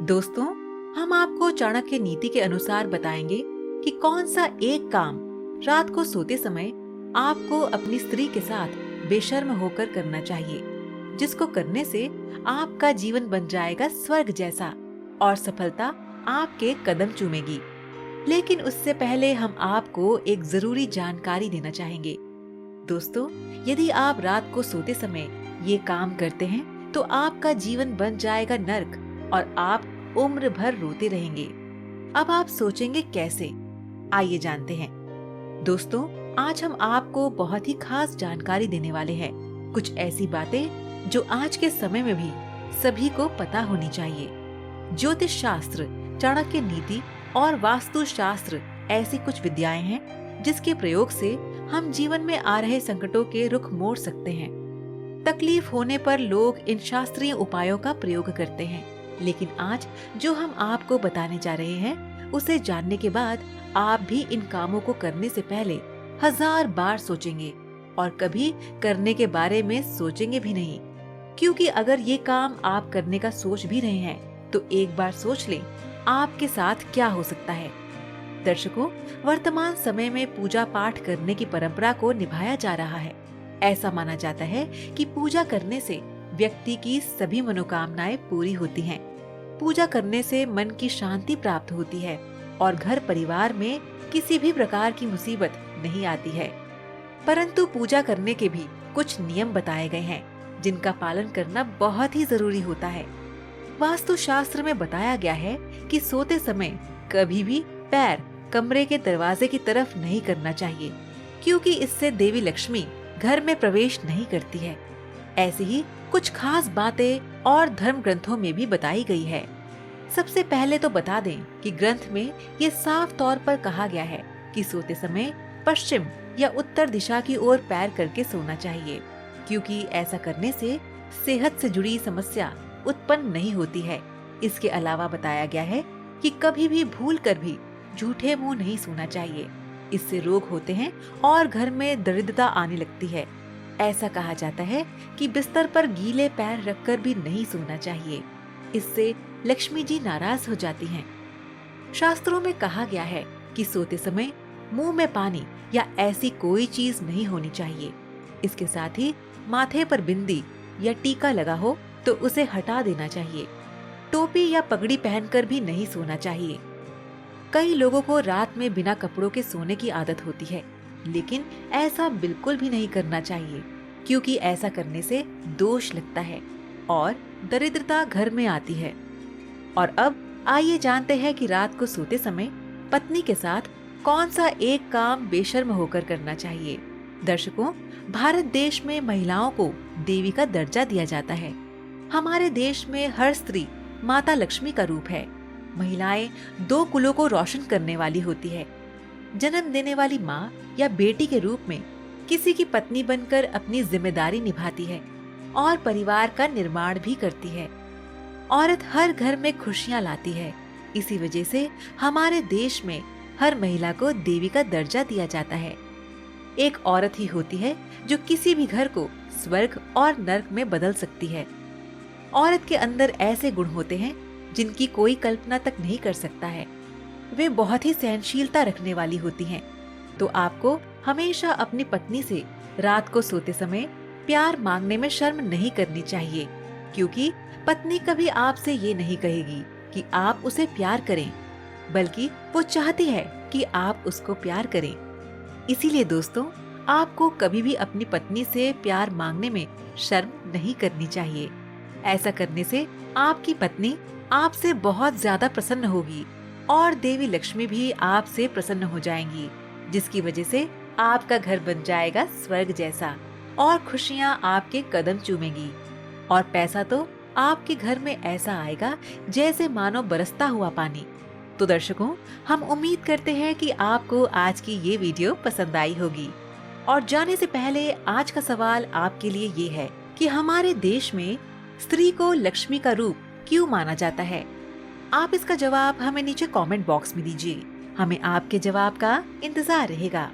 दोस्तों, हम आपको चाणक्य नीति के अनुसार बताएंगे कि कौन सा एक काम रात को सोते समय आपको अपनी स्त्री के साथ बेशर्म होकर करना चाहिए, जिसको करने से आपका जीवन बन जाएगा स्वर्ग जैसा और सफलता आपके कदम चूमेगी। लेकिन उससे पहले हम आपको एक जरूरी जानकारी देना चाहेंगे। दोस्तों, यदि आप रात को सोते समय ये काम करते हैं तो आपका जीवन बन जाएगा नर्क और आप उम्र भर रोते रहेंगे। अब आप सोचेंगे कैसे? आइए जानते हैं। दोस्तों, आज हम आपको बहुत ही खास जानकारी देने वाले हैं। कुछ ऐसी बातें जो आज के समय में भी सभी को पता होनी चाहिए। ज्योतिष शास्त्र, चाणक्य नीति और वास्तु शास्त्र ऐसी कुछ विद्याएं हैं जिसके प्रयोग से हम जीवन में आ रहे संकटों के रुख मोड़ सकते हैं। तकलीफ होने पर लोग इन शास्त्रीय उपायों का प्रयोग करते हैं, लेकिन आज जो हम आपको बताने जा रहे हैं उसे जानने के बाद आप भी इन कामों को करने से पहले 1000 बार सोचेंगे और कभी करने के बारे में सोचेंगे भी नहीं। क्योंकि अगर ये काम आप करने का सोच भी रहे हैं तो एक बार सोच लें आपके साथ क्या हो सकता है। दर्शकों, वर्तमान समय में पूजा पाठ करने की परंपरा को निभाया जा रहा है। ऐसा माना जाता है कि पूजा करने से व्यक्ति की सभी मनोकामनाएं पूरी होती हैं। पूजा करने से मन की शांति प्राप्त होती है और घर परिवार में किसी भी प्रकार की मुसीबत नहीं आती है। परंतु पूजा करने के भी कुछ नियम बताए गए हैं जिनका पालन करना बहुत ही जरूरी होता है। वास्तु शास्त्र में बताया गया है कि सोते समय कभी भी पैर कमरे के दरवाजे की तरफ नहीं करना चाहिए, क्योंकि इससे देवी लक्ष्मी घर में प्रवेश नहीं करती है। ऐसी ही कुछ खास बातें और धर्म ग्रंथों में भी बताई गई है। सबसे पहले तो बता दें कि ग्रंथ में ये साफ तौर पर कहा गया है कि सोते समय पश्चिम या उत्तर दिशा की ओर पैर करके सोना चाहिए, क्योंकि ऐसा करने से सेहत से जुड़ी समस्या उत्पन्न नहीं होती है। इसके अलावा बताया गया है कि कभी भी भूल कर भी झूठे मुंह नहीं सोना चाहिए। इससे रोग होते हैं और घर में दरिद्रता आने लगती है। ऐसा कहा जाता है कि बिस्तर पर गीले पैर रखकर भी नहीं सोना चाहिए, इससे लक्ष्मी जी नाराज हो जाती हैं। शास्त्रों में कहा गया है कि सोते समय मुंह में पानी या ऐसी कोई चीज नहीं होनी चाहिए। इसके साथ ही माथे पर बिंदी या टीका लगा हो तो उसे हटा देना चाहिए। टोपी या पगड़ी पहनकर भी नहीं सोना चाहिए। कई लोगों को रात में बिना कपड़ों के सोने की आदत होती है, लेकिन ऐसा बिल्कुल भी नहीं करना चाहिए, क्योंकि ऐसा करने से दोष लगता है और दरिद्रता घर में आती है। और अब आइए जानते हैं कि रात को सोते समय पत्नी के साथ कौन सा एक काम बेशर्म होकर करना चाहिए। दर्शकों, भारत देश में महिलाओं को देवी का दर्जा दिया जाता है। हमारे देश में हर स्त्री माता लक्ष्मी का रूप है। महिलाएं 2 कुलों को रोशन करने वाली होती है। जन्म देने वाली माँ या बेटी के रूप में किसी की पत्नी बनकर अपनी जिम्मेदारी निभाती है और परिवार का निर्माण भी करती है। औरत हर घर में खुशियाँ लाती है। इसी वजह से हमारे देश में हर महिला को देवी का दर्जा दिया जाता है। एक औरत ही होती है जो किसी भी घर को स्वर्ग और नर्क में बदल सकती है। औरत के अंदर ऐसे गुण होते हैं जिनकी कोई कल्पना तक नहीं कर सकता है। वे बहुत ही सहनशीलता रखने वाली होती हैं। तो आपको हमेशा अपनी पत्नी से रात को सोते समय प्यार मांगने में शर्म नहीं करनी चाहिए, क्योंकि पत्नी कभी आपसे ये नहीं कहेगी कि आप उसे प्यार करें, बल्कि वो चाहती है कि आप उसको प्यार करें। इसीलिए दोस्तों, आपको कभी भी अपनी पत्नी से प्यार मांगने में शर्म नहीं करनी चाहिए। ऐसा करने से आपकी पत्नी आपसे बहुत ज्यादा प्रसन्न होगी और देवी लक्ष्मी भी आपसे प्रसन्न हो जाएंगी, जिसकी वजह से आपका घर बन जाएगा स्वर्ग जैसा और खुशियाँ आपके कदम चूमेगी। और पैसा तो आपके घर में ऐसा आएगा जैसे मानो बरसता हुआ पानी। तो दर्शकों, हम उम्मीद करते हैं कि आपको आज की ये वीडियो पसंद आई होगी। और जाने से पहले आज का सवाल आपके लिए ये है कि हमारे देश में स्त्री को लक्ष्मी का रूप क्यों माना जाता है? आप इसका जवाब हमें नीचे कमेंट बॉक्स में दीजिए। हमें आपके जवाब का इंतजार रहेगा।